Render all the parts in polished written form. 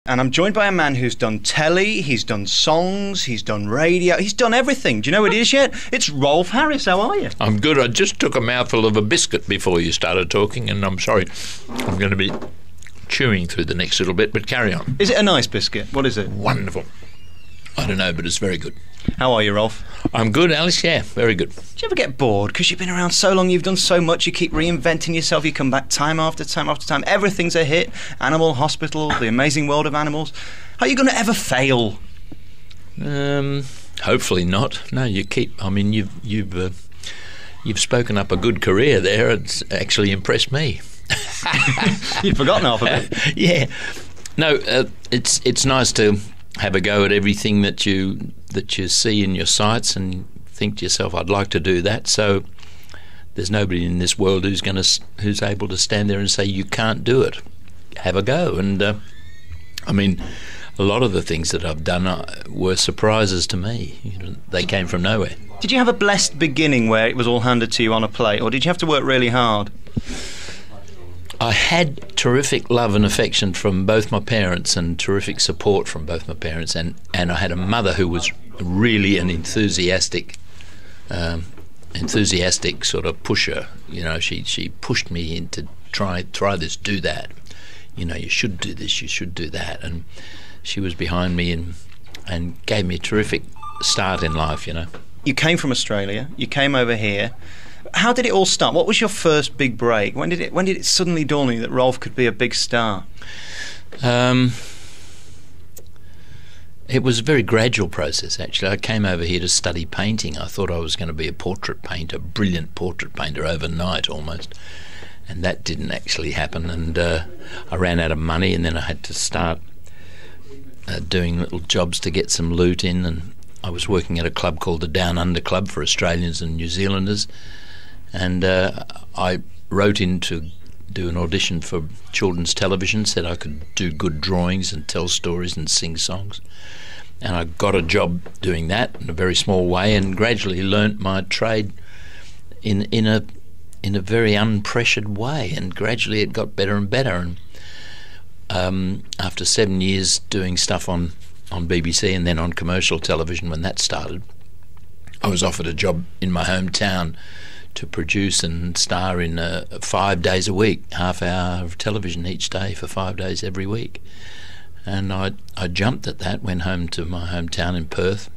And I'm joined by a man who's done telly, he's done songs, he's done radio, he's done everything. Do you know what it is yet? It's Rolf Harris. How are you? I'm good. I just took a mouthful of a biscuit before you started talking, and I'm sorry. I'm going to be chewing through the next little bit, but carry on. Is it a nice biscuit? What is it? Wonderful. I don't know, but it's very good. How are you, Rolf? I'm good, Alice. Yeah, very good. Do you ever get bored? Because you've been around so long, you've done so much, you keep reinventing yourself, you come back time after time after time. Everything's a hit. Animal Hospital, The Amazing World of Animals. Are you going to ever fail? Hopefully not. No, you keep. I mean, you've spoken up a good career there. It's actually impressed me. You've forgotten half of it. Yeah. No, it's nice to have a go at everything that you see in your sights and think to yourself, I'd like to do that. So there's nobody in this world who's able to stand there and say you can't do it. Have a go. And I mean, a lot of the things that I've done were surprises to me. They came from nowhere. Did you have a blessed beginning where it was all handed to you on a plate, or did you have to work really hard? I had terrific love and affection from both my parents and terrific support from both my parents, and I had a mother who was really an enthusiastic sort of pusher. You know, she pushed me into try this, do that. You know, you should do this, you should do that, and she was behind me and gave me a terrific start in life. You know, you came from Australia, you came over here. How did it all start? What was your first big break? When did it suddenly dawn on you that Rolf could be a big star? It was a very gradual process, actually. I came over here to study painting. I thought I was going to be a portrait painter, brilliant portrait painter overnight almost, and that didn't actually happen. And I ran out of money, and then I had to start doing little jobs to get some loot in, and I was working at a club called the Down Under Club for Australians and New Zealanders. And I wrote in to do an audition for children's television, said I could do good drawings and tell stories and sing songs. And I got a job doing that in a very small way, and gradually learnt my trade in a very unpressured way, and gradually it got better and better. And after 7 years doing stuff on BBC and then on commercial television, when that started, I was offered a job in my hometown to produce and star in 5 days a week, half hour of television each day for 5 days every week. And I jumped at that, went home to my hometown in Perth,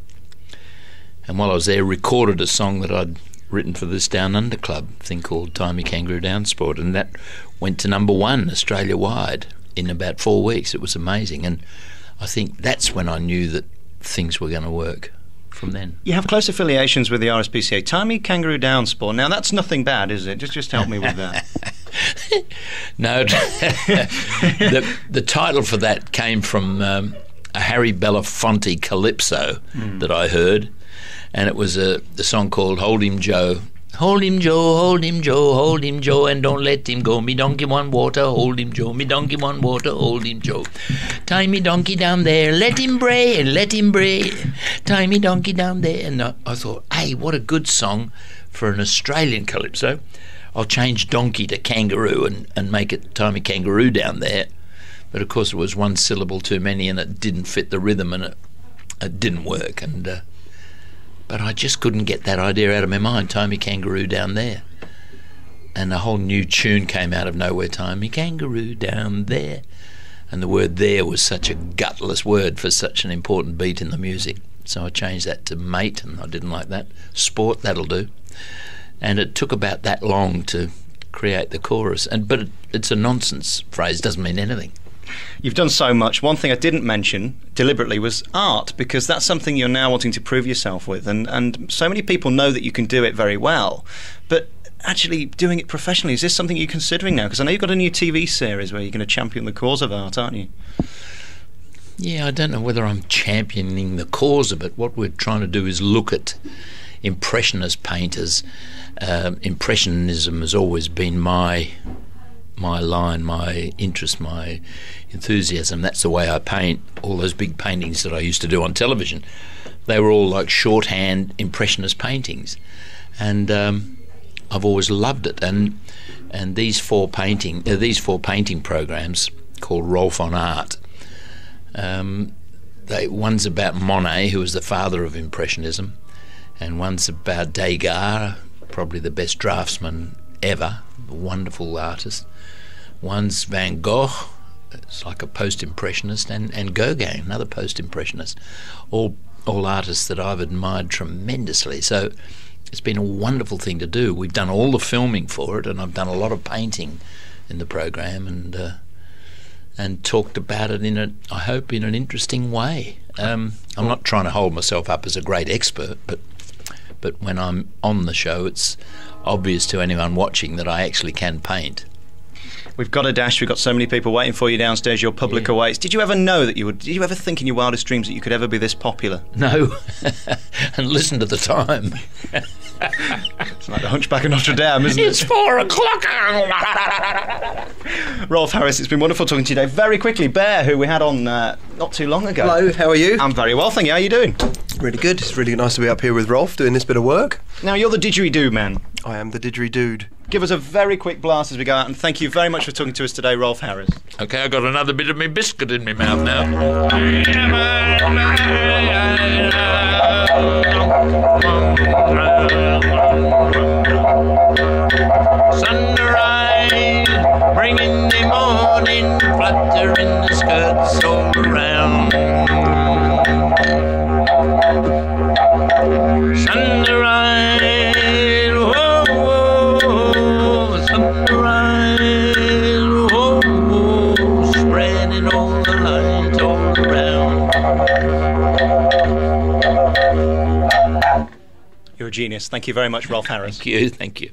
and while I was there recorded a song that I'd written for this Down Under Club, a thing called Timey Kangaroo Down Sport, and that went to #1 Australia-wide in about 4 weeks. It was amazing, and I think that's when I knew that things were going to work. From then. You have close affiliations with the RSPCA. Timey Kangaroo Down Sport. Now, that's nothing bad, is it? Just help me with that. No. The title for that came from a Harry Belafonte calypso that I heard, and it was the song called Hold Him Joe. Hold him, Joe, hold him, Joe, hold him, Joe, and don't let him go. Me donkey want water, hold him, Joe. Me donkey want water, hold him, Joe. Tie me donkey down there, let him bray, and let him bray. Tie me donkey down there. And I thought, hey, what a good song for an Australian calypso. I'll change donkey to kangaroo and make it Tie me kangaroo down there. But of course it was one syllable too many, and it didn't fit the rhythm, and it didn't work. And but I just couldn't get that idea out of my mind, Tie me kangaroo down there. And a whole new tune came out of nowhere, Tie me kangaroo down there. And the word there was such a gutless word for such an important beat in the music. So I changed that to mate, and I didn't like that. Sport, that'll do. And it took about that long to create the chorus. But it's a nonsense phrase, doesn't mean anything. You've done so much. One thing I didn't mention deliberately was art, because that's something you're now wanting to prove yourself with, and so many people know that you can do it very well, but actually doing it professionally, is this something you're considering now? Because I know you've got a new TV series where you're going to champion the cause of art, aren't you? Yeah, I don't know whether I'm championing the cause of it. What we're trying to do is look at impressionist painters. Impressionism has always been my line, my interest, my enthusiasm. That's the way I paint. All those big paintings that I used to do on television, they were all like shorthand impressionist paintings, and I've always loved it. And these four painting programs called Rolf on Art One's about Monet, who was the father of Impressionism, and one's about Degas, probably the best draftsman ever, a wonderful artist. One's Van Gogh, it's like a post-impressionist, and Gauguin, another post-impressionist, all artists that I've admired tremendously. So it's been a wonderful thing to do. We've done all the filming for it, and I've done a lot of painting in the program, and talked about it I hope in an interesting way. I'm not trying to hold myself up as a great expert, but when I'm on the show, it's obvious to anyone watching that I actually can paint. We've got a dash. We've got so many people waiting for you downstairs. Your public awaits. Did you ever know that you would? Did you ever think in your wildest dreams that you could ever be this popular? No, and listen to the time. It's like the Hunchback of Notre Dame, isn't it? It's 4 o'clock. Rolf Harris, it's been wonderful talking to you today. Very quickly, Bear, who we had on not too long ago. Hello, how are you? I'm very well, thank you. How are you doing? Really good. It's really nice to be up here with Rolf doing this bit of work. Now, you're the didgeridoo man. I am the didgeridoo. Give us a very quick blast as we go out, and thank you very much for talking to us today, Rolf Harris. Okay, I got another bit of my biscuit in my mouth now. Sunrise, bringing the morning, fluttering the skirts all around. Sunrise, whoa, whoa, sunrise, whoa, spreading all the light all around. You're a genius. Thank you very much, Rolf Harris. Thank you.